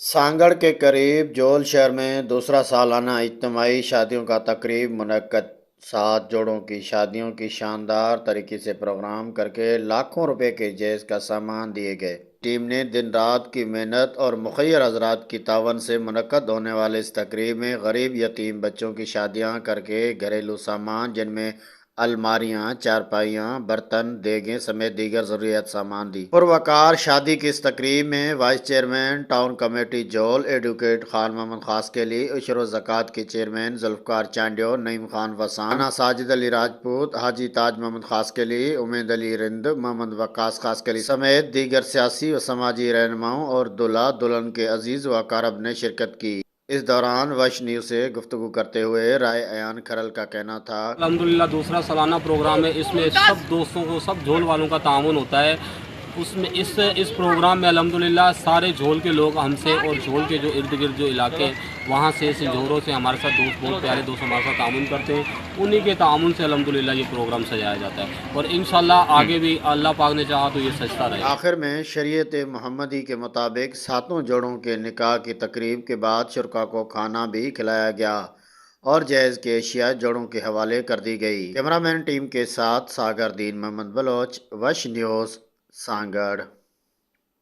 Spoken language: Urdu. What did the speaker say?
سانگڑ کے قریب جول شہر میں دوسرا سالانہ اجتماعی شادیوں کا تقریب منعقد۔ 7 جوڑوں کی شادیوں کی شاندار طریقے سے پروگرام کرکے لاکھوں روپے کے جہیز کا سامان دیے گئے۔ ٹیم نے دن رات کی محنت اور مخیر حضرات کی تعاون سے منعقد ہونے والے اس تقریب میں غریب یتیم بچوں کی شادیاں کرکے گھریلو سامان جن میں الماریاں، چارپائیاں، برتن، دیگیں سمیت دیگر ضروریات سامان دی۔ پروقار شادی کی اس تقریب میں وائس چیئرمین ٹاؤن کمیٹی جول ایڈوکیٹ خان محمد خاسکیلی، عشر و زکوٰۃ کے چیئرمین ذوالفقار چانڈیو، نعیم خان وسان، ساجد علی راجپوت، حاجی تاج محمد خاسکیلی، امید علی رند، محمد وقاص خاسکیلی سمیت دیگر سیاسی و سماجی رہنماؤں اور دلہا دلہن کے عزیز و اقارب نے شرکت کی۔ اس دوران وش نیوز سے گفتگو کرتے ہوئے رائے ایان کھرل کا کہنا تھا، الحمدللہ دوسرا سالانہ پروگرام ہے۔ اس میں سب دوستوں کو، سب جھول والوں کا تعاون ہوتا ہے۔ اس میں اس پروگرام میں الحمدللہ سارے جھول کے لوگ ہم سے اور جھول کے جو ارد گرد جو علاقے ہیں وہاں سے سنجوروں سے ہمارے ساتھ دوست، بہت پیارے دوست ہمارے ساتھ تعاون کرتے ہیں۔ انہی کے تعاون سے الحمدللہ یہ پروگرام سجایا جاتا ہے اور انشاءاللہ آگے بھی اللہ پاک نے چاہا تو یہ سجتا رہے۔ آخر میں شریعت محمدی کے مطابق 7 جوڑوں کے نکاح کی تقریب کے بعد شرکاء کو کھانا بھی کھلایا گیا اور جہیز کی اشیاء جوڑوں کے حوالے کر دی گئی۔ کیمرہ مین ٹیم کے ساتھ ساگر دین محمد بلوچ، وش نیوز، سانگڑ۔